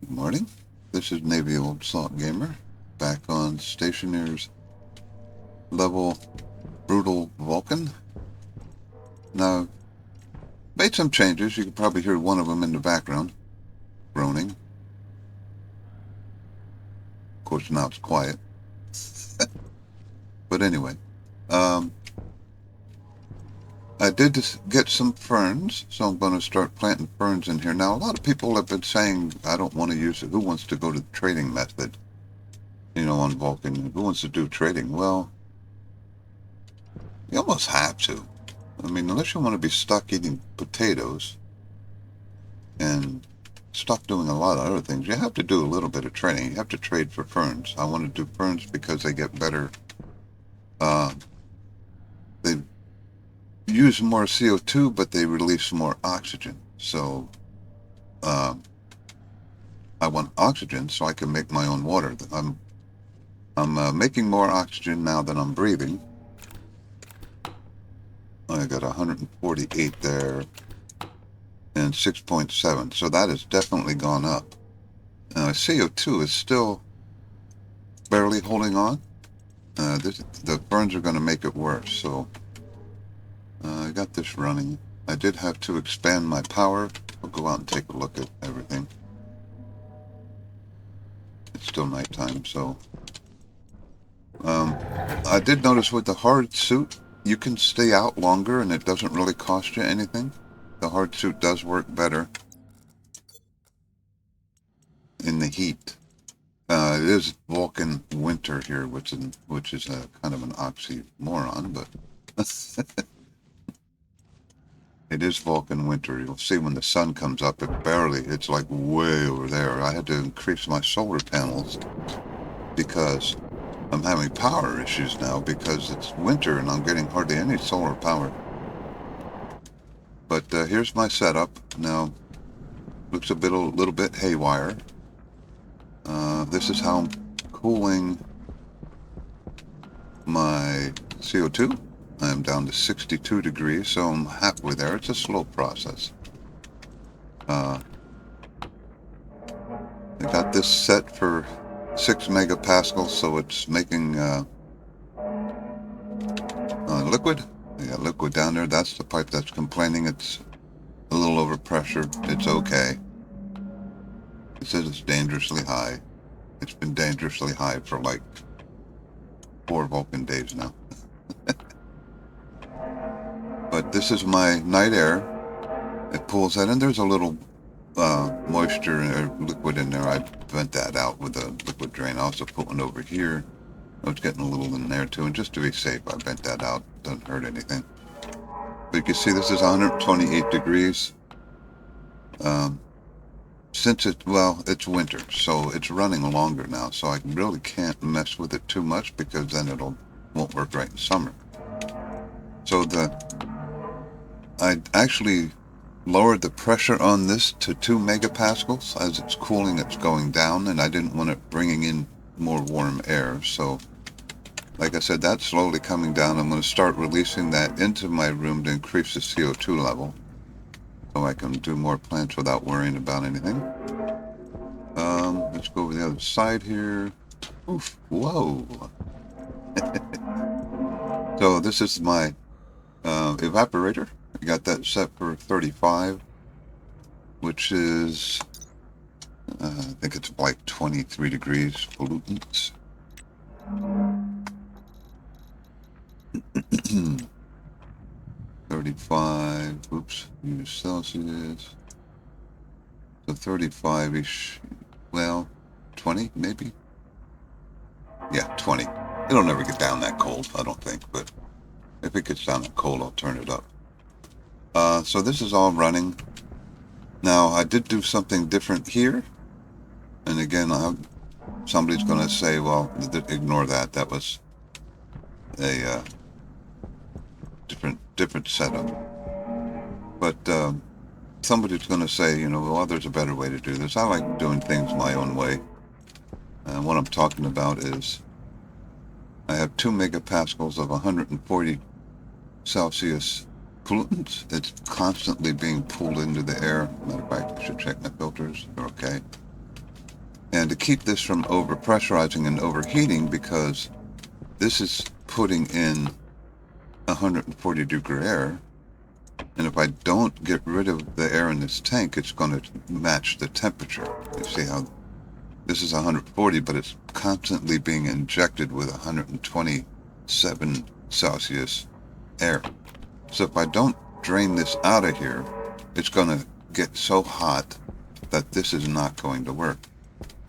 Good morning. This is Navy Old Salt Gamer back on Stationeers level Brutal Vulcan. Now, made some changes. You can probably hear one of them in the background, groaning. Of course, now it's quiet. But anyway, I did get some ferns, so I'm going to start planting ferns in here. Now, a lot of people have been saying, I don't want to use it. Who wants to go to the trading method? On Vulcan. Who wants to do trading? Well, you almost have to. I mean, unless you want to be stuck eating potatoes and stop doing a lot of other things, you have to do a little bit of trading. You have to trade for ferns. I want to do ferns because they get better. They use more CO2, but they release more oxygen. So I want oxygen so I can make my own water. I'm making more oxygen now than I'm breathing. I got 148 there and 6.7. So that has definitely gone up. CO2 is still barely holding on. The ferns are going to make it worse. So I got this running. I did have to expand my power. I'll go out and take a look at everything. It's still nighttime, so I did notice with the hard suit, you can stay out longer and it doesn't really cost you anything. The hard suit does work better in the heat. It is Vulcan winter here, which is a kind of an oxymoron, but it is Vulcan winter. You'll see when the sun comes up, it's like way over there. I had to increase my solar panels because I'm having power issues now because it's winter and I'm getting hardly any solar power. But here's my setup. Now, looks a little bit haywire. This is how I'm cooling my CO2. I'm down to 62 degrees, so I'm halfway there. It's a slow process. I got this set for 6 megapascals, so it's making liquid. Yeah, liquid down there. That's the pipe that's complaining. It's a little over pressure. It's okay. It says it's dangerously high. It's been dangerously high for like 4 Vulcan days now. But this is my night air. It pulls that in. There's a little moisture or liquid in there. I vent that out with a liquid drain. I also put one over here. I was getting a little in there too, and just to be safe, I vent that out. Doesn't hurt anything. But you can see this is 128 degrees. Since it's winter, so it's running longer now, so I really can't mess with it too much because then won't work right in summer. So I actually lowered the pressure on this to 2 megapascals. As it's cooling, it's going down, and I didn't want it bringing in more warm air. So, like I said, that's slowly coming down. I'm going to start releasing that into my room to increase the CO2 level, so I can do more plants without worrying about anything. Let's go over the other side here. Oof, whoa. So this is my evaporator. I got that set for 35, which is, I think it's like 23 degrees pollutants. 35, oops, Celsius. So 35-ish, well, 20 maybe? Yeah, 20. It'll never get down that cold, I don't think, but if it gets down that cold, I'll turn it up. So this is all running. Now, I did do something different here. And again, somebody's going to say, well, ignore that. That was a different setup. But somebody's going to say, well, there's a better way to do this. I like doing things my own way. And what I'm talking about is I have 2 megapascals of 140 Celsius pollutants. It's constantly being pulled into the air. Matter of fact, I should check my filters. They're okay. And to keep this from overpressurizing and overheating, because this is putting in 140-degree air, and if I don't get rid of the air in this tank, it's going to match the temperature. You see how this is 140, but it's constantly being injected with 127 Celsius air. So if I don't drain this out of here, it's going to get so hot that this is not going to work.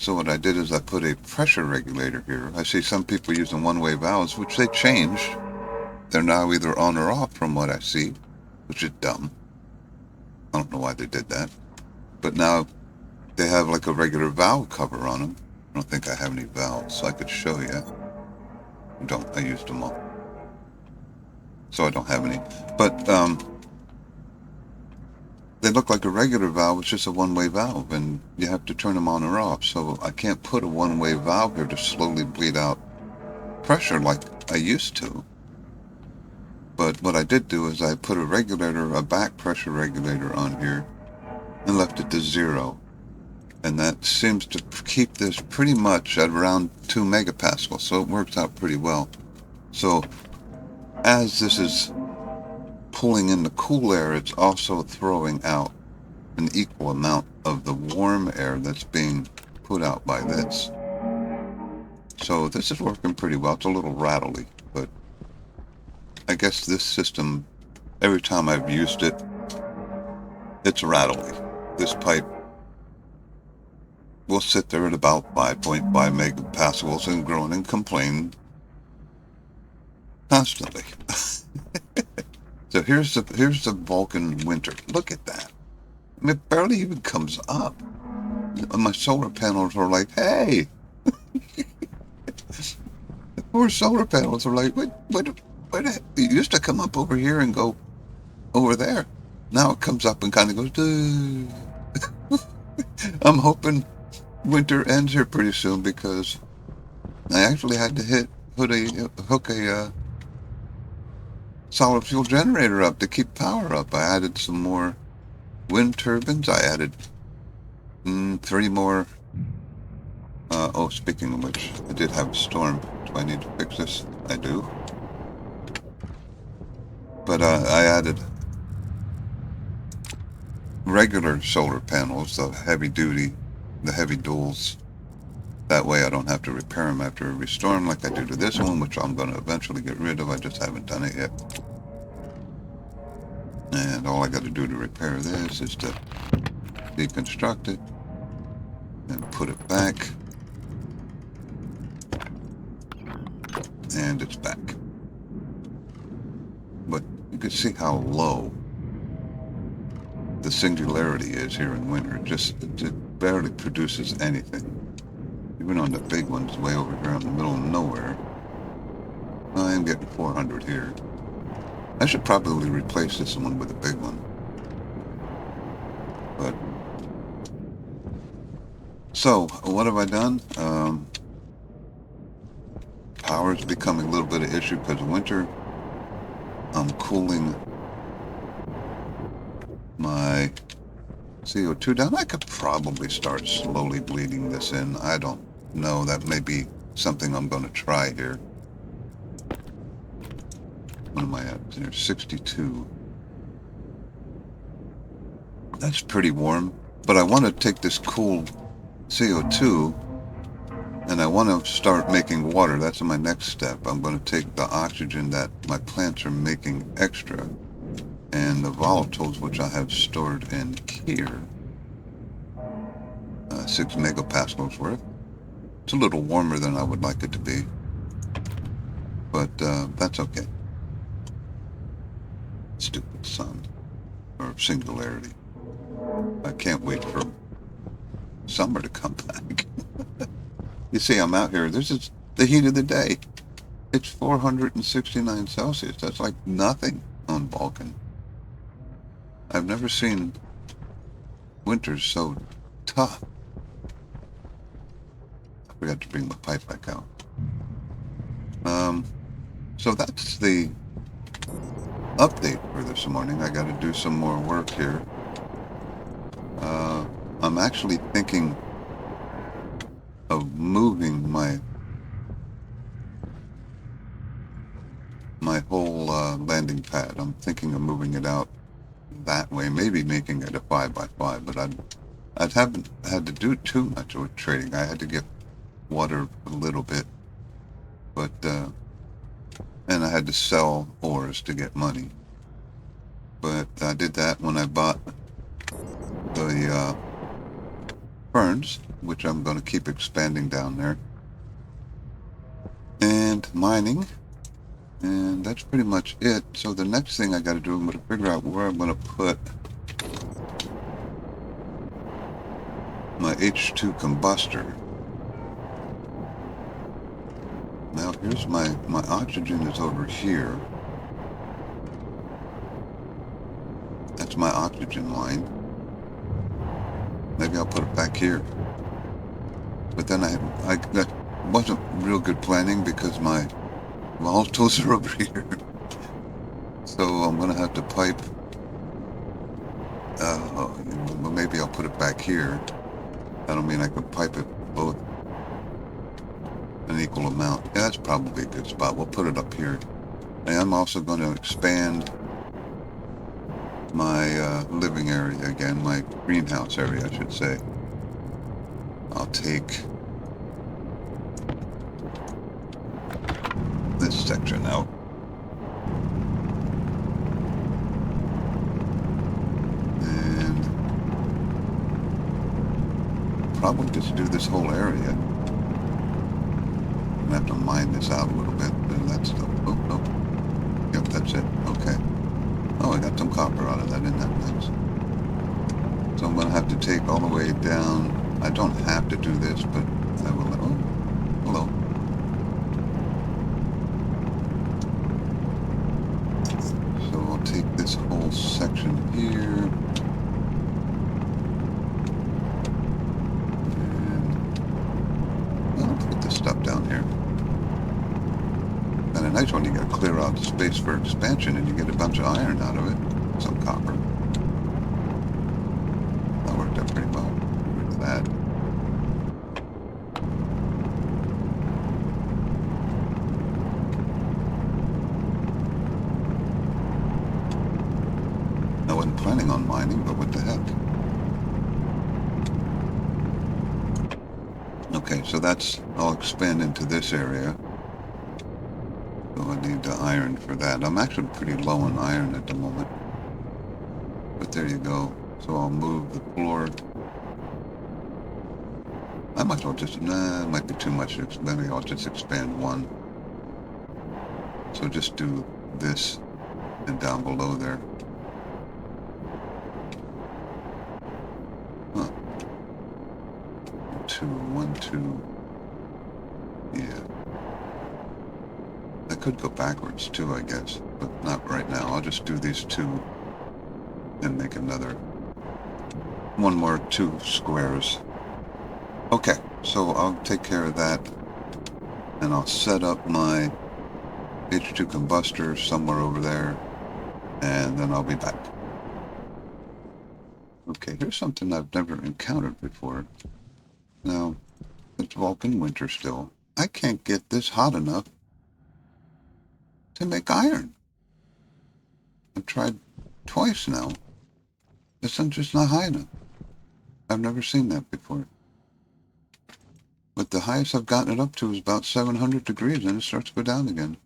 So what I did is I put a pressure regulator here. I see some people using one-way valves, which they changed. They're now either on or off from what I see, which is dumb. I don't know why they did that. But now they have like a regular valve cover on them. I don't think I have any valves, so I could show you. I used them all. So I don't have any. But they look like a regular valve. It's just a one-way valve, and you have to turn them on or off. So I can't put a one-way valve here to slowly bleed out pressure like I used to. But what I did do is I put a regulator, a back pressure regulator on here, and left it to 0. And that seems to keep this pretty much at around 2 megapascals, so it works out pretty well. So as this is pulling in the cool air, it's also throwing out an equal amount of the warm air that's being put out by this. So this is working pretty well. It's a little rattly, but I guess this system, every time I've used it, it's rattly. This pipe will sit there at about 5.5 megapascals and groan and complain constantly. So here's the Vulcan winter. Look at that. I mean, it barely even comes up. My solar panels are like, hey. The poor solar panels are like, what? It used to come up over here and go over there. Now it comes up and kind of goes, duh. I'm hoping winter ends here pretty soon, because I actually had to hook a solid fuel generator up to keep power up. I added some more wind turbines. I added 3 more. Speaking of which, I did have a storm. Do I need to fix this? I do. But I added regular solar panels, the heavy duals. That way I don't have to repair them after every storm like I do to this one, which I'm going to eventually get rid of. I just haven't done it yet. And all I got to do to repair this is to deconstruct it and put it back. And it's back. But you can see how low the singularity is here in winter. It barely produces anything. Even on the big ones way over here in the middle of nowhere. I am getting 400 here. I should probably replace this one with a big one. But so what have I done? Power is becoming a little bit of issue because of winter. I'm cooling my CO2 down. I could probably start slowly bleeding this in. I don't know. That may be something I'm going to try here. What am I at? There's 62. That's pretty warm. But I want to take this cool CO2 and I want to start making water. That's my next step. I'm going to take the oxygen that my plants are making extra and the volatiles, which I have stored in here, 6 megapascals worth. It's a little warmer than I would like it to be, but that's okay. Stupid sun, or singularity. I can't wait for summer to come back. You see, I'm out here. This is the heat of the day. It's 469 Celsius. That's like nothing on Vulcan. I've never seen winters so tough. I forgot to bring my pipe back out. So that's the update for this morning. I got to do some more work here. I'm actually thinking of moving my whole landing pad. I'm thinking of moving it out that way, maybe making it a 5x5, but I haven't had to do too much with trading. I had to get water a little bit, but and I had to sell ores to get money. But I did that when I bought the ferns, which I'm going to keep expanding down there, and mining, and that's pretty much it. So the next thing I got to do, I'm going to figure out where I'm going to put my H2 combuster. Now here's my oxygen is over here. That's my oxygen line. Maybe I'll put it back here. But then that wasn't real good planning because my volatiles are over here. So I'm gonna have to pipe. Well, maybe I'll put it back here. I don't mean I could pipe it both an equal amount. Yeah, that's probably a good spot. We'll put it up here. And I'm also going to expand my living area again, my greenhouse area, I should say. I'll take this section out. And probably just do this whole area. I'm going to have to mine this out a little bit. And that's the, oh, nope. Yep, that's it. Okay. Oh, I got some copper out of that. Isn't that nice? So I'm going to have to take all the way down. I don't have to do this, but I will. Oh, hello. So I'll take this whole section here. And I'll put this stuff down here. Kind of nice when you got to clear out the space for expansion and you get a bunch of iron out of it. Some copper. That worked out pretty well. Get rid of that. I wasn't planning on mining, but what the heck. Okay, so that's, I'll expand into this area. So I need the iron for that. I'm actually pretty low on iron at the moment. But there you go. So I'll move the floor. I might as well just, nah, it might be too much. Maybe I'll just expand one. So just do this and down below there. Huh. 1, 2. Yeah. I could go backwards too, I guess, but not right now. I'll just do these two and make another one more 2 squares. Okay, so I'll take care of that and I'll set up my H2 combustor somewhere over there and then I'll be back. Okay, here's something I've never encountered before. Now, it's Vulcan winter still. I can't get this hot enough to make iron. I've tried twice now. The sun's just not high enough. I've never seen that before. But the highest I've gotten it up to is about 700 degrees and it starts to go down again.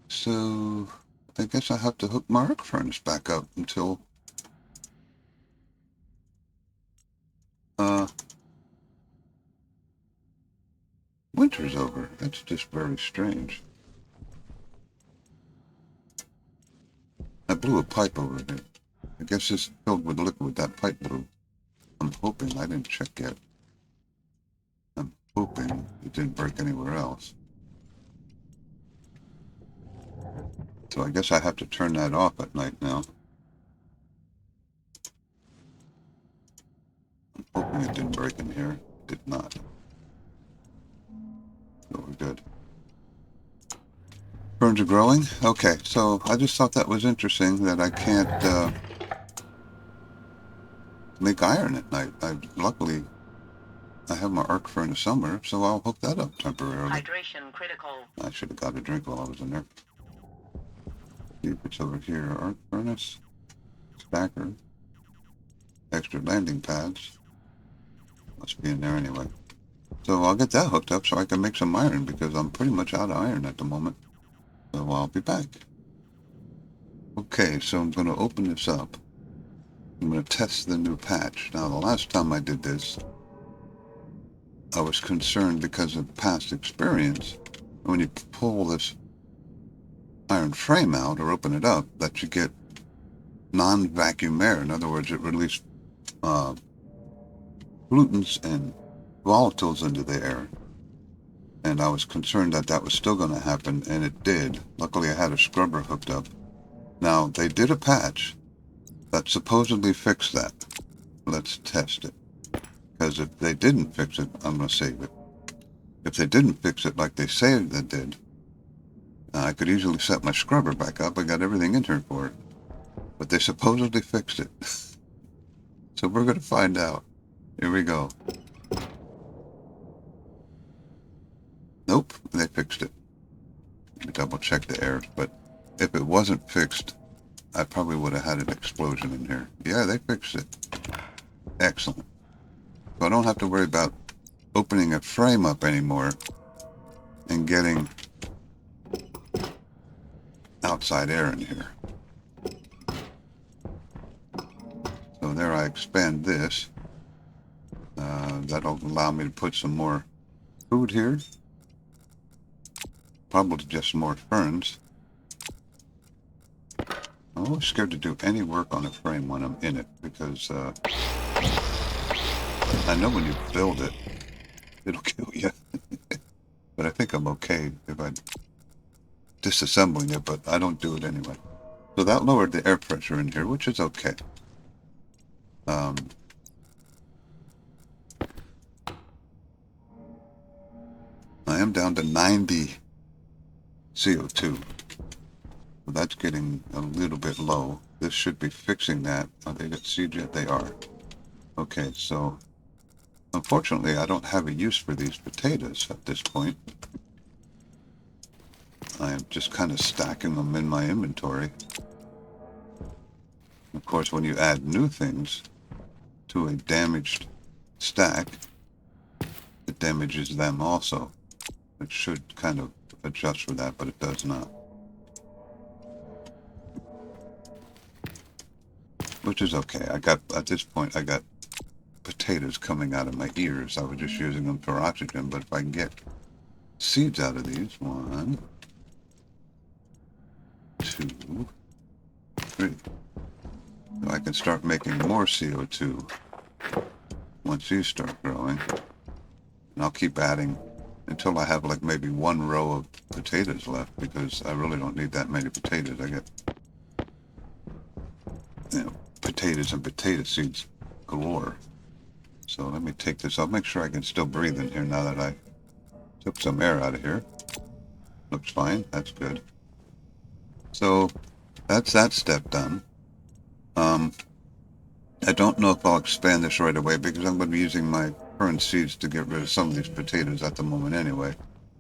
So I guess I have to hook my arc furnace back up until winter's over. That's just very strange. I blew a pipe over it. I guess it's filled with liquid, that pipe blew. I'm hoping, I didn't check yet. I'm hoping it didn't break anywhere else. So I guess I have to turn that off at night now. I'm hoping it didn't break in here. It did not. So we're good. Ferns are growing? Okay, so I just thought that was interesting that I can't make iron at night. Luckily, I have my arc furnace somewhere, so I'll hook that up temporarily. Hydration critical. I should have got a drink while I was in there. See if it's over here. Arc furnace, stacker, extra landing pads. Must be in there anyway. So I'll get that hooked up so I can make some iron because I'm pretty much out of iron at the moment. So I'll be back. Okay, so I'm going to open this up. I'm going to test the new patch. Now, the last time I did this, I was concerned because of past experience. When you pull this iron frame out or open it up, that you get non-vacuum air. In other words, it released pollutants and volatiles into the air. And I was concerned that that was still going to happen, and it did. Luckily, I had a scrubber hooked up. Now, they did a patch that supposedly fixed that. Let's test it. Because if they didn't fix it, I'm going to save it. If they didn't fix it like they say they did, I could easily set my scrubber back up. I got everything in here for it. But they supposedly fixed it. So we're going to find out. Here we go. Nope, they fixed it. Let me double check the errors, but if it wasn't fixed, I probably would have had an explosion in here. Yeah, they fixed it. Excellent. So I don't have to worry about opening a frame up anymore and getting outside air in here. So there I expand this. That'll allow me to put some more food here. Probably just more ferns. I'm always scared to do any work on a frame when I'm in it because I know when you build it, it'll kill you. But I think I'm okay if I'm disassembling it, but I don't do it anyway. So that lowered the air pressure in here, which is okay. I am down to 90 CO2. So that's getting a little bit low. This should be fixing that. Are they got seed yet? They are. Okay, so unfortunately I don't have a use for these potatoes at this point. I am just kind of stacking them in my inventory. Of course, when you add new things to a damaged stack, it damages them also. It should kind of adjust for that, but it does not. Which is okay. At this point, I got potatoes coming out of my ears. I was just using them for oxygen, but if I can get seeds out of these, 1, 2, 3. So I can start making more CO2 once these start growing. And I'll keep adding until I have like maybe 1 row of potatoes left because I really don't need that many potatoes. I get, potatoes and potato seeds galore. So let me take this. I'll make sure I can still breathe in here now that I took some air out of here. Looks fine. That's good. So that's that step done. I don't know if I'll expand this right away because I'm going to be using my fern seeds to get rid of some of these potatoes at the moment anyway.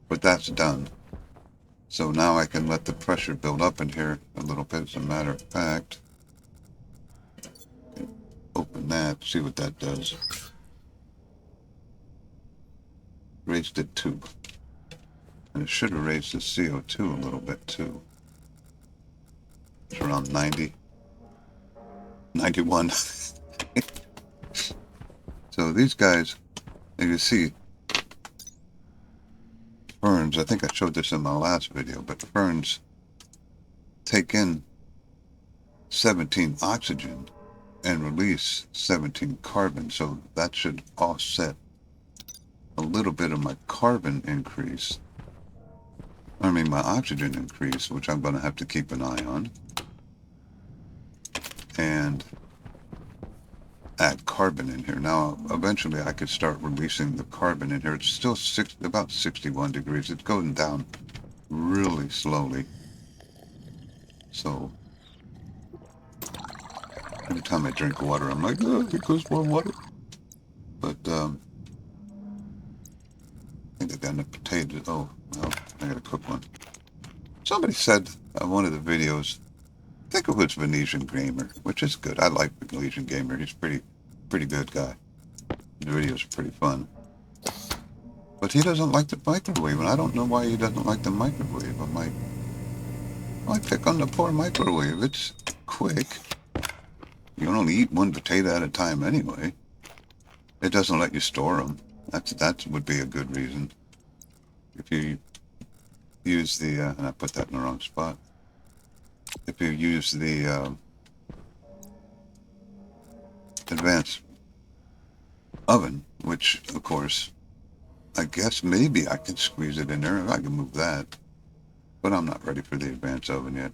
But that's done. So now I can let the pressure build up in here a little bit. As a matter of fact, open that, see what that does. Raised it 2. And it should have raised the CO2 a little bit too. It's around 90. 91. So these guys, you can see, ferns, I think I showed this in my last video, but ferns take in 17 oxygen and release 17 carbon, so that should offset a little bit of my carbon increase. I mean my oxygen increase, which I'm going to have to keep an eye on. And add carbon in here. Now, eventually I could start releasing the carbon in here. It's still about 61 degrees. It's going down really slowly. So, every time I drink water, I'm like, oh, it goes more water. But, think I got enough potatoes. Oh, well, I gotta cook one. Somebody said on one of the videos, I think it was Venetian Gamer, which is good. I like Venetian Gamer. He's pretty good guy. The videos are pretty fun. But he doesn't like the microwave, and I don't know why he doesn't like the microwave. I'm like, why pick on the poor microwave? It's quick. You can only eat one potato at a time anyway. It doesn't let you store them. That would be a good reason. If you use the, and I put that in the wrong spot. If you use the advanced oven, which of course, I guess maybe I can squeeze it in there if I can move that. But I'm not ready for the advanced oven yet.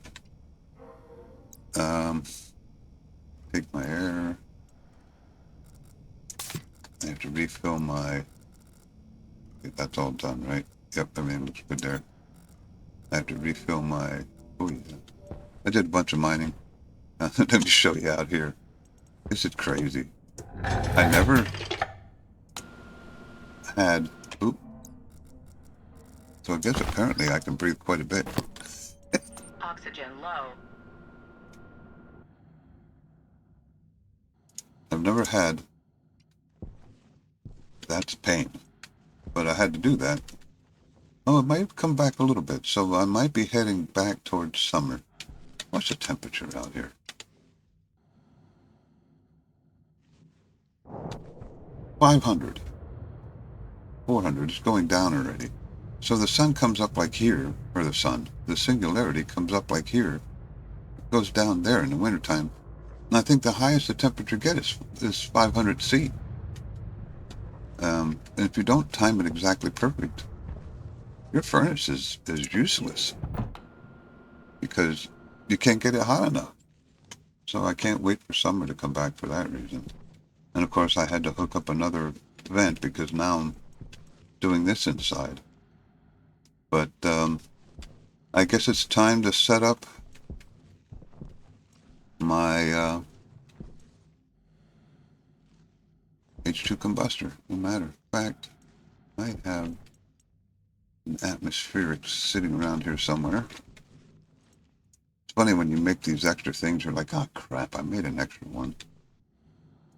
Take my air. I have to refill my, that's all done, right? Yep, everything looks good there. I have to refill my, oh yeah. I did a bunch of mining. Let me show you out here. This is crazy. I never had, oop. So I guess apparently I can breathe quite a bit. Oxygen low. I've never had, that's pain, but I had to do that. Oh, it might come back a little bit, so I might be heading back towards summer. What's the temperature out here? 500. 400. It's going down already. So the sun comes up like here, or the singularity comes up like here. It goes down there in the wintertime. And I think the highest the temperature gets is 500 C. And if you don't time it exactly perfect, your furnace is useless because you can't get it hot enough. So I can't wait for summer to come back for that reason. And of course I had to hook up another vent because now I'm doing this inside. But I guess it's time to set up my H2 combustor. No matter of fact, I have an atmospheric sitting around here somewhere. It's funny when you make these extra things, you're like, oh crap, I made an extra one.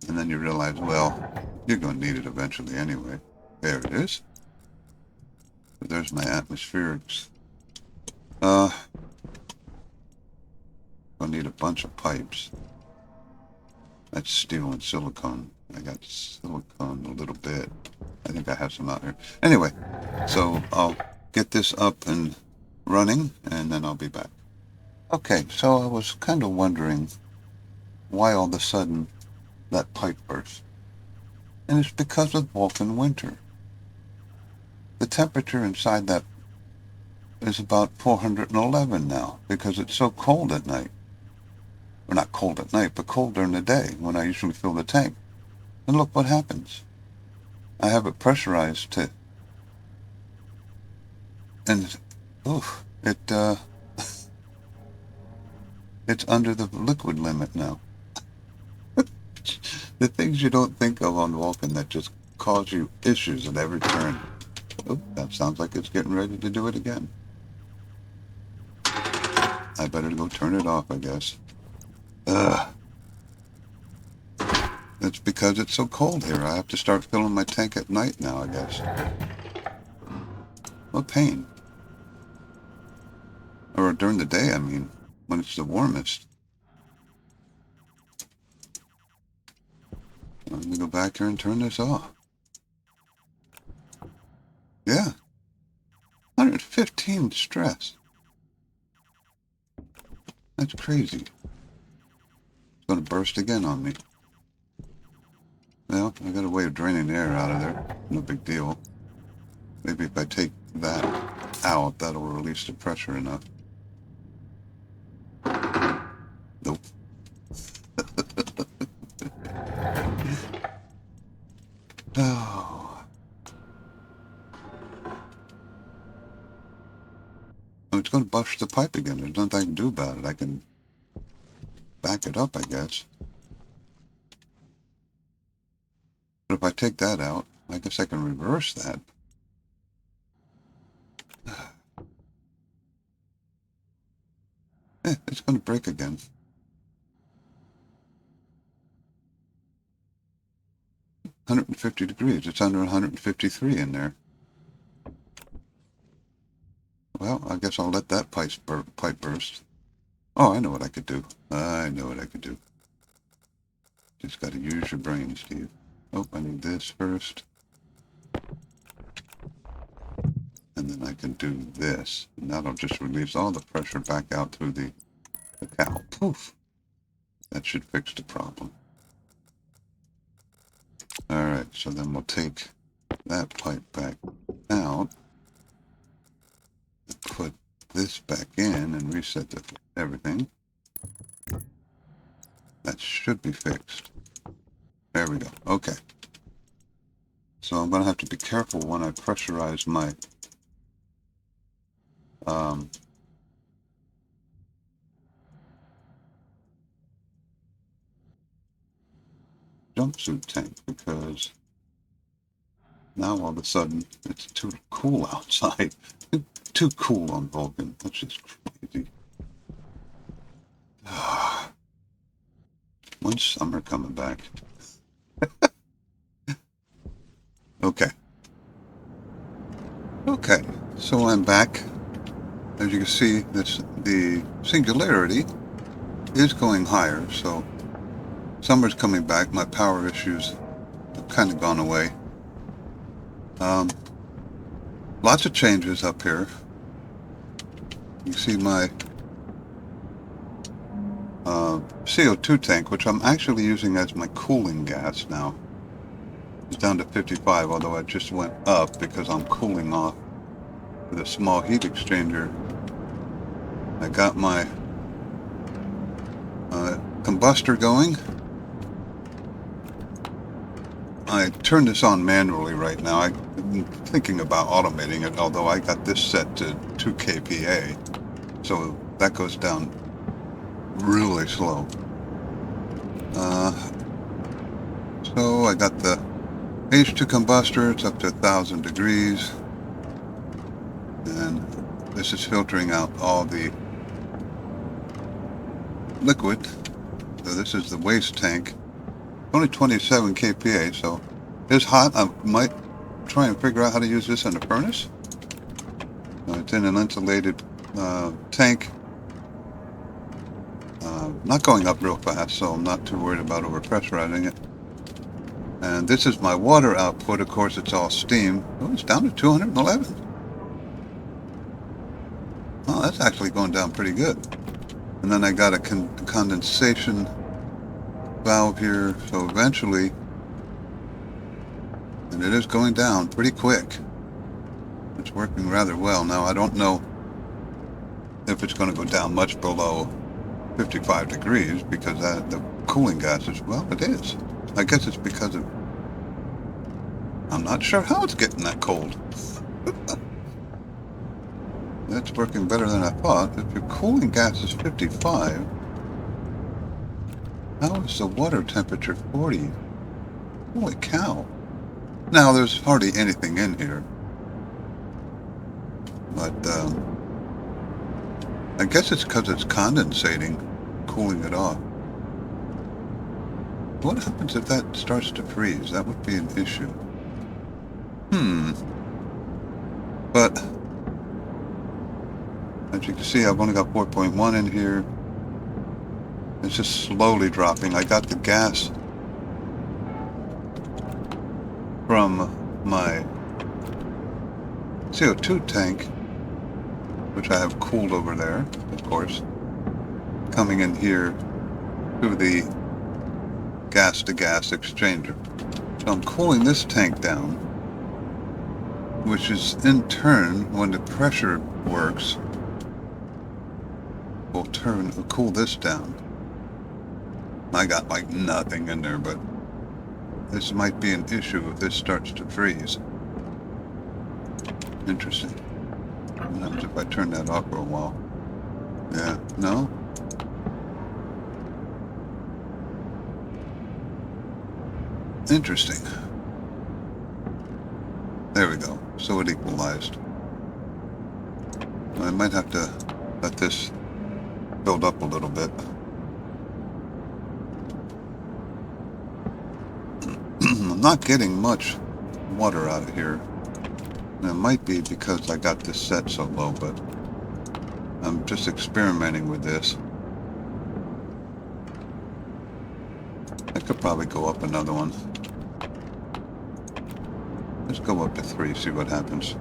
And then you realize, well, you're going to need it eventually anyway. There it is. So there's my atmospherics. I'll need a bunch of pipes. That's steel and silicone. I got silicone a little bit. I think I have some out here. Anyway, so I'll get this up and running, and then I'll be back. Okay, so I was kind of wondering why all of a sudden that pipe burst. And it's because of Vulcan winter. The temperature inside that is about 411 now because it's so cold at night. Or not cold at night, but cold during the day when I usually fill the tank. And look what happens. I have it pressurized to, and oof, it's under the liquid limit now. The things you don't think of on Vulcan that just cause you issues at every turn. Oh, that sounds like it's getting ready to do it again. I better go turn it off, I guess. It's because it's so cold here. I have to start filling my tank at night now, I guess. What pain. Or during the day, I mean, when it's the warmest. Let me go back here and turn this off. Yeah. 115 stress. That's crazy. It's going to burst again on me. Well, I got a way of draining the air out of there. No big deal. Maybe if I take that out, that'll release the pressure enough. Nope. Oh. Oh, it's going to bust the pipe again. There's nothing I can do about it. I can back it up, I guess. But if I take that out, I guess I can reverse that. It's going to break again. $150. It's under 153 in there. Well, I guess I'll let that pipe burst. Oh, I know what I could do. I know what I could do. Just got to use your brain, Steve. Oh, I need this first. And then I can do this. And that'll just release all the pressure back out through the cowl. Poof! That should fix the problem. Alright, so then we'll take that pipe back out. And put this back in and reset everything. That should be fixed. There we go. Okay. So I'm going to have to be careful when I pressurize my jumpsuit tank, because now all of a sudden it's too cool outside. Too cool on Vulcan. That's just crazy. When's summer coming back? Okay. Okay, so I'm back. As you can see, the singularity is going higher, so summer's coming back. My power issues have kind of gone away. Lots of changes up here. You see my CO2 tank, which I'm actually using as my cooling gas now. It's down to 55, although I just went up because I'm cooling off with a small heat exchanger. I got my combuster going. I turned this on manually right now. I'm thinking about automating it, although I got this set to 2 kPa, so that goes down really slow. So I got the H2 combustor. It's up to 1,000 degrees, and this is filtering out all the liquid. So this is the waste tank. Only 27 kPa, so it's hot. I might try and figure out how to use this in a furnace. It's in an insulated tank. Not going up real fast, so I'm not too worried about overpressurizing it. And this is my water output. Of course, it's all steam. Oh, it's down to 211. Oh, that's actually going down pretty good. And then I got a condensation valve here, so eventually, and it is going down pretty quick. It's working rather well. Now, I don't know if it's going to go down much below 55 degrees, because the cooling gas is, well, it is. I guess it's because of, I'm not sure how it's getting that cold. That's working better than I thought. If your cooling gas is 55, how is the water temperature 40? Holy cow. Now, there's hardly anything in here. But, I guess it's because it's condensating, cooling it off. What happens if that starts to freeze? That would be an issue. But, as you can see, I've only got 4.1 in here. It's just slowly dropping. I got the gas from my CO2 tank, which I have cooled over there, of course, coming in here through the gas-to-gas exchanger. So I'm cooling this tank down, which is in turn, when the pressure works, will cool this down. I got like nothing in there, but this might be an issue if this starts to freeze. Interesting. What happens if I turn that off for a while? Yeah, no? Interesting. There we go. So it equalized. I might have to let this filled up a little bit. I'm not getting much water out of here. And it might be because I got this set so low, but I'm just experimenting with this. I could probably go up another one. Let's go up to 3, see what happens.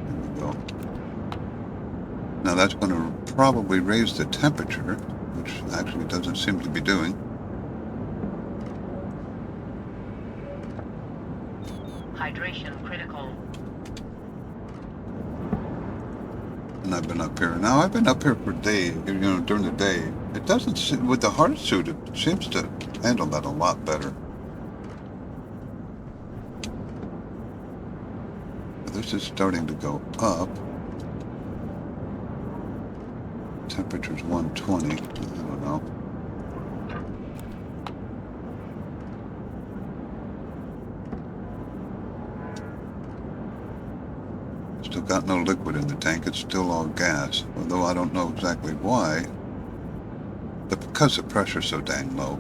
There we go. Now that's going to probably raise the temperature, which actually doesn't seem to be doing. Hydration critical. And I've been up here. Now I've been up here for days, during the day. It doesn't seem, with the hard suit, it seems to handle that a lot better. This is starting to go up. Temperature's 120. I don't know. Still got no liquid in the tank. It's still all gas. Although I don't know exactly why. But because the pressure's so dang low.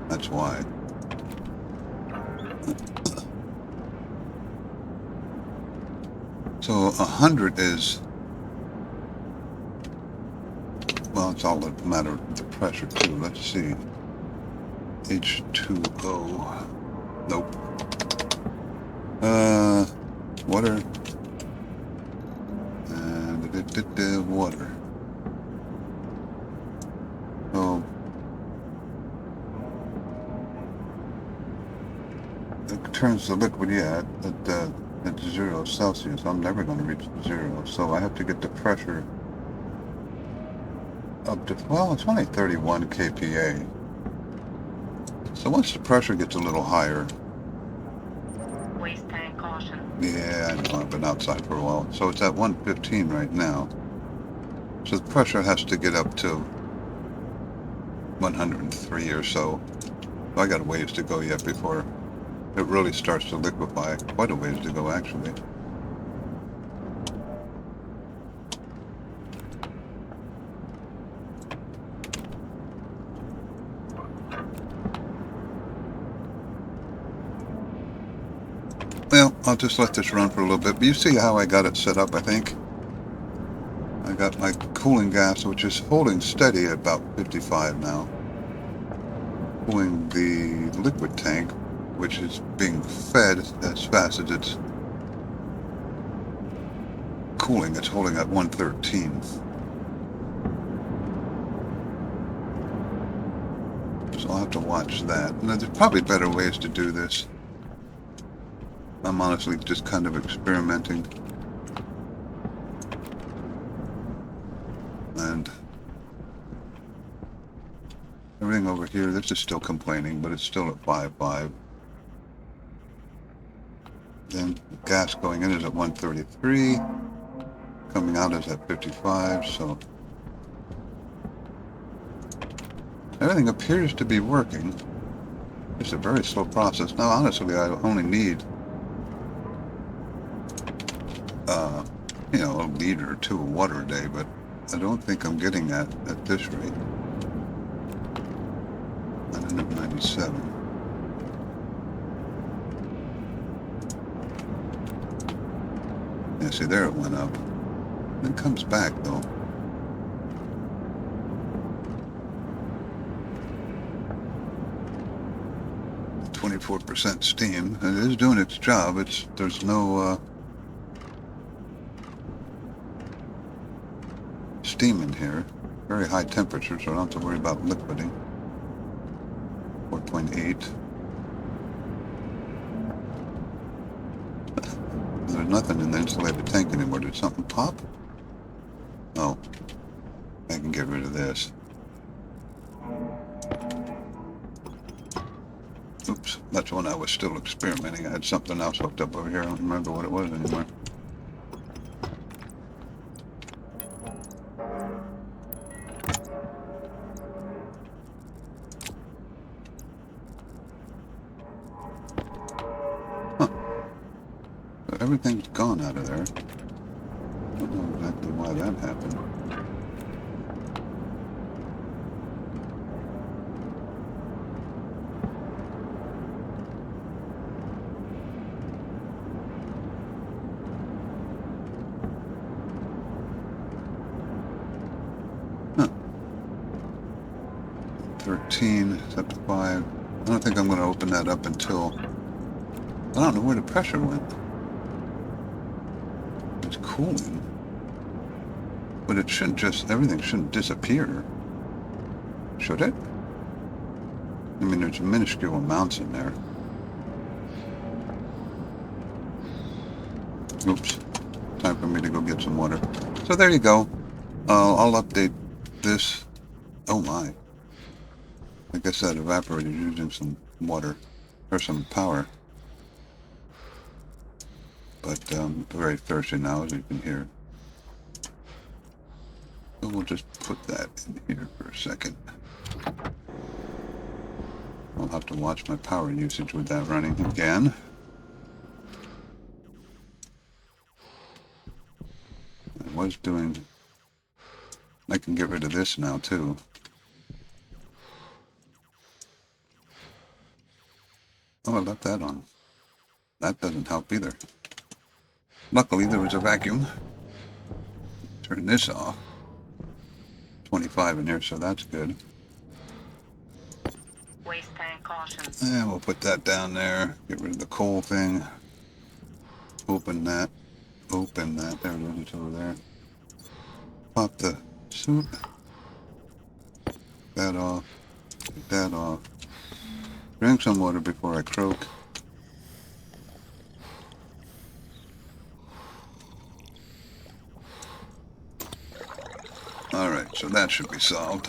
That's why. So 100 is, well, it's all a matter of the pressure too. Let's see. H2O. Nope. Water. And water. So it turns the liquid, yeah, at 0 Celsius. I'm never going to reach 0, so I have to get the pressure up to, well, it's only 31 kPa. So once the pressure gets a little higher, Waste tank caution. yeah, I know, I've been outside for a while. So it's at 115 right now. So the pressure has to get up to 103 or so. I got a ways to go yet before it really starts to liquefy. Quite a ways to go, actually. Well, I'll just let this run for a little bit. But you see how I got it set up, I think. I got my cooling gas, which is holding steady at about 55 now. Cooling the liquid tank, which is being fed as fast as it's cooling. It's holding at 113. So I'll have to watch that. And there's probably better ways to do this. I'm honestly just kind of experimenting. And everything over here, this is still complaining, but it's still at 5.5. Then gas going in is at 133. Coming out is at 55, so everything appears to be working. It's a very slow process. Now, honestly, I only need a liter or 2 of water a day, but I don't think I'm getting that at this rate. 197. Yeah, see, there it went up. It comes back, though. The 24% steam. It is doing its job. There's no steam in here. Very high temperature, so I don't have to worry about liquiding. 4.8. There's nothing in the insulated tank anymore. Did something pop? Oh, I can get rid of this. Oops, that's when I was still experimenting. I had something else hooked up over here. I don't remember what it was anymore. Everything's gone out of there. I don't know exactly why that happened. 13, it's up to 5. I don't think I'm going to open that up until... I don't know where the pressure went. It's cooling. But it shouldn't just... everything shouldn't disappear. Should it? I mean, there's minuscule amounts in there. Oops. Time for me to go get some water. So there you go. I'll update this. Oh my. I guess that evaporated using some water. Or some power. But I'm very thirsty now, as you can hear. So we'll just put that in here for a second. I'll have to watch my power usage with that running again. I was doing... I can get rid of this now too. Oh, I left that on. That doesn't help either. Luckily there was a vacuum. Turn this off. 25 in here, so that's good. Waste tank caution. And we'll put that down there. Get rid of the coal thing. Open that. Open that. There it is. It's over there. Pop the suit. That off. Take that off. Drink some water before I croak. Alright, so that should be solved.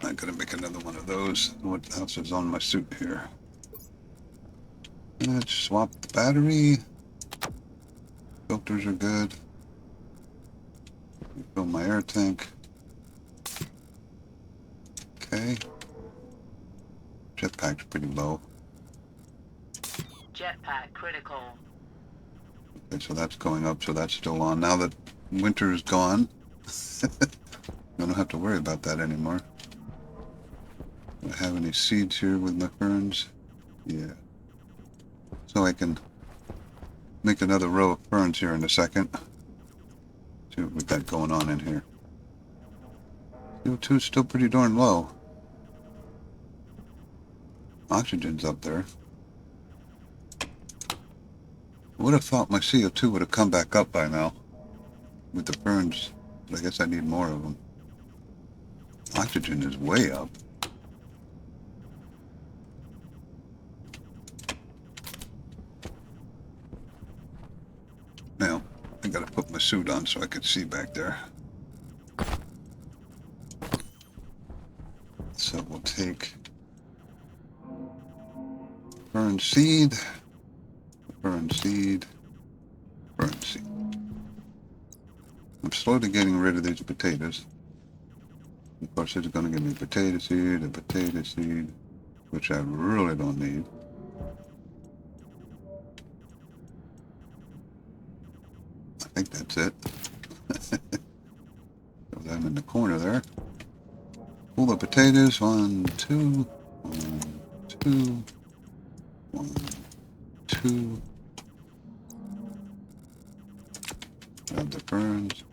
I'm gonna make another one of those. What else is on my suit here? Let's swap the battery. Filters are good. Fill my air tank. Okay. Jetpack's pretty low. Jetpack critical. Okay, so that's going up, so that's still on. Now that winter is gone, I don't have to worry about that anymore. Do I have any seeds here with my ferns? Yeah. So I can make another row of ferns here in a second. See what we've got going on in here. CO2 is still pretty darn low. Oxygen's up there. I would have thought my CO2 would have come back up by now with the ferns, but I guess I need more of them. Oxygen is way up. Now, I gotta put my suit on so I can see back there. So we'll take fern seed. Fern seed, fern seed. I'm slowly getting rid of these potatoes. Of course, it's going to give me potato seed, a potato seed, which I really don't need. I think that's it. So I'm in the corner there. Pull the potatoes. 1, 2, 1, 2, 1, 2. Grab the ferns.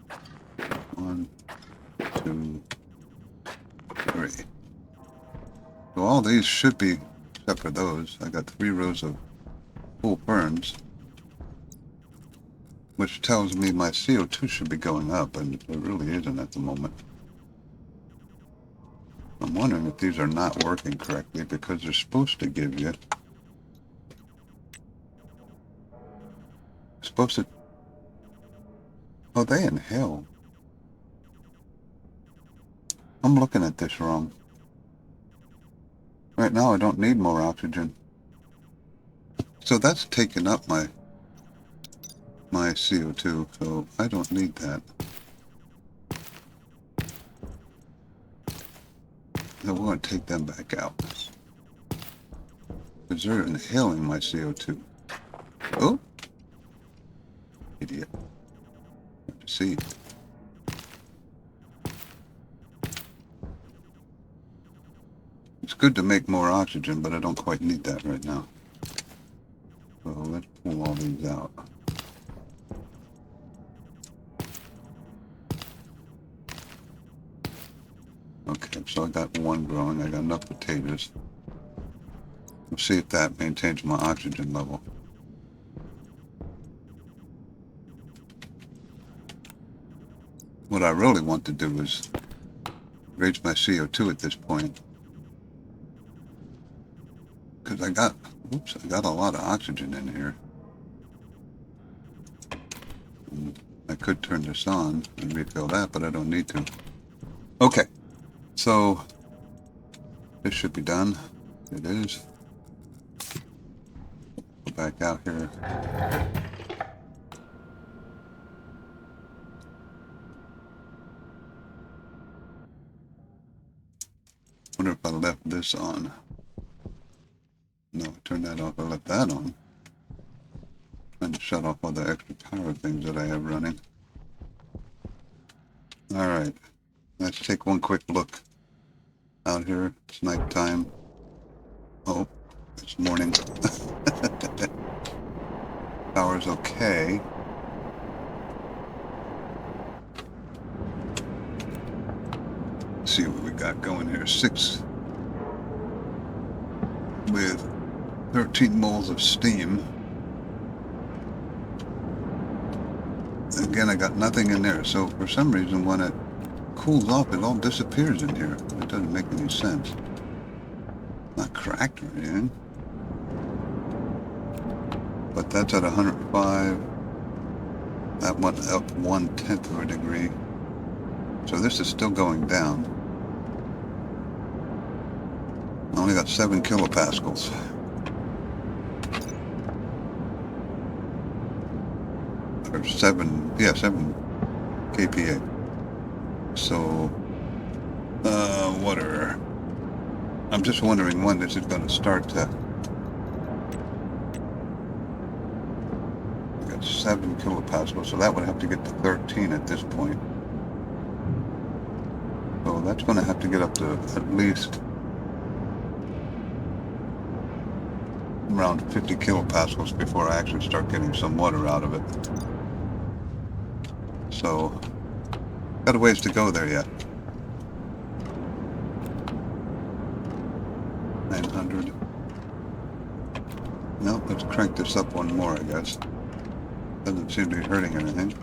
1, 2, 3. So all these should be, except for those, I got 3 rows of full ferns, which tells me my CO2 should be going up, and it really isn't at the moment. I'm wondering if these are not working correctly, because they're supposed to give you... supposed to... Oh, they inhale. I'm looking at this wrong. Right now I don't need more oxygen. So that's taking up my CO2, so I don't need that. So we're going to take them back out. Because they're inhaling my CO2. Oh! Idiot. See. It's good to make more oxygen, but I don't quite need that right now. So let's pull all these out. Okay, so I got one growing. I got enough potatoes. We'll see if that maintains my oxygen level. What I really want to do is raise my CO2 at this point. Because I got a lot of oxygen in here. And I could turn this on and refill that, but I don't need to. Okay, so this should be done. It is. Go back out here. Wonder if I left this on. No, turn that off. I left that on. Trying to shut off all the extra power things that I have running. All right, let's take one quick look out here. It's nighttime. Oh, it's morning. Power's okay. Let's see what we got going here. 6 with 13 moles of steam. Again, I got nothing in there, so for some reason when it cools off, it all disappears in here. It doesn't make any sense. Not cracked or anything. But that's at 105. That went up 1/10 of a degree. So this is still going down. I only got 7 kilopascals. Or 7 kPa. So, water. I'm just wondering when this is going to start to. I got 7 kilopascals, so that would have to get to 13 at this point. So that's going to have to get up to at least around 50 kilopascals before I actually start getting some water out of it. So, got a ways to go there yet. 900. No, let's crank this up one more, I guess. Doesn't seem to be hurting anything.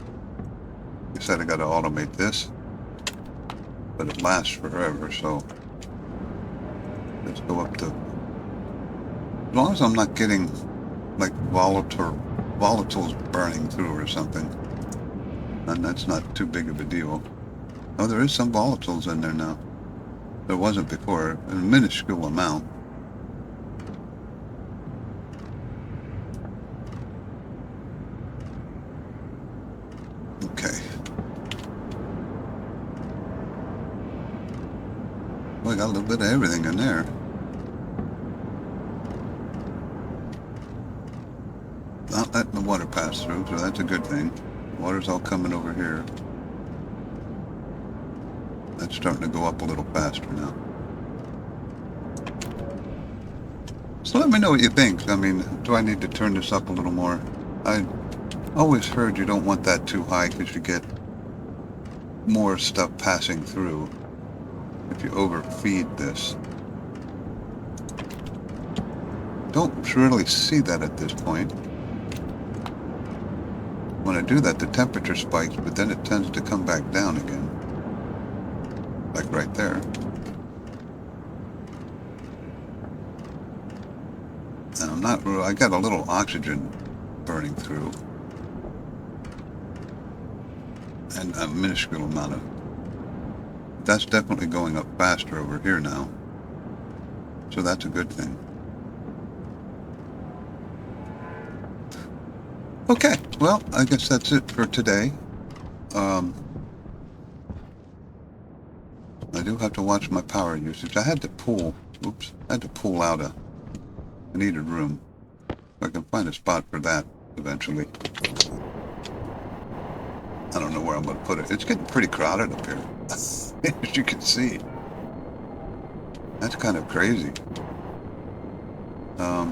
You said I got to automate this, but it lasts forever, so let's go up to. As long as I'm not getting like volatiles burning through or something, and that's not too big of a deal. Oh, there is some volatiles in there now. There wasn't before, a minuscule amount. Okay. Well, I got a little bit of everything in there. Not letting the water pass through, so that's a good thing. Water's all coming over here. That's starting to go up a little faster now. So let me know what you think. I mean, do I need to turn this up a little more? I always heard you don't want that too high because you get more stuff passing through if you overfeed this. Don't really see that at this point. When I do that, the temperature spikes, but then it tends to come back down again. Like right there. And I'm not really, I got a little oxygen burning through. And a minuscule amount of. That's definitely going up faster over here now. So that's a good thing. Okay, well, I guess that's it for today. I do have to watch my power usage. I had to pull out a needed room. So I can find a spot for that eventually. I don't know where I'm going to put it. It's getting pretty crowded up here, as you can see. That's kind of crazy. I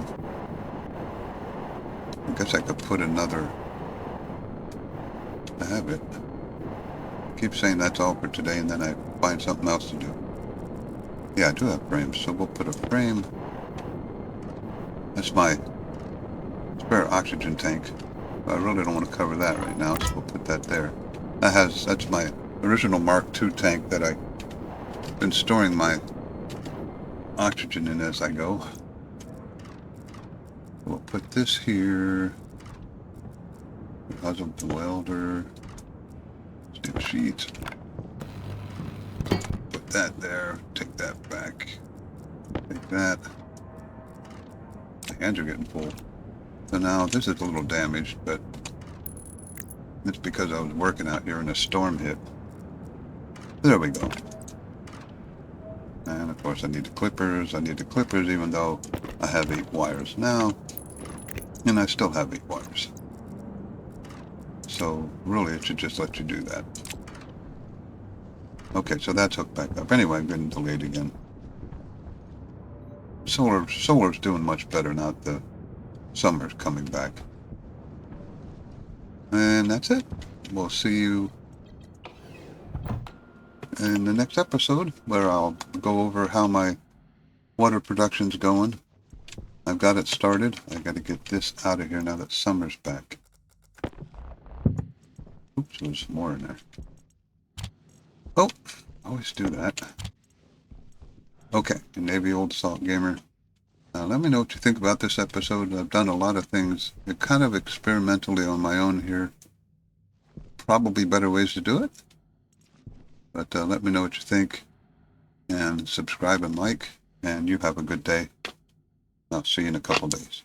guess I could put another. I have it. I keep saying that's all for today, and then I find something else to do. Yeah, I do have frames, so we'll put a frame. That's my spare oxygen tank. I really don't want to cover that right now, so we'll put that there. That's my original Mark II tank that I've been storing my oxygen in as I go. We'll put this here. Because of the welder. Steel sheets. Put that there. Take that back. Take that. The hands are getting full. So now this is a little damaged, but it's because I was working out here and a storm hit. There we go. And of course I need the clippers. I need the clippers even though I have 8 wires now. And I still have 8 wires. So really it should just let you do that. Okay, so that's hooked back up. Anyway, I'm getting delayed again. Solar's doing much better now that the summer's coming back. And that's it. We'll see you in the next episode where I'll go over how my water production's going. I've got it started. I got to get this out of here now that summer's back. Oops, there's more in there. Oh, always do that. Okay, Navy Old Salt Gamer. Let me know what you think about this episode. I've done a lot of things kind of experimentally on my own here. Probably better ways to do it. But let me know what you think. And subscribe and like. And you have a good day. I'll see you in a couple days.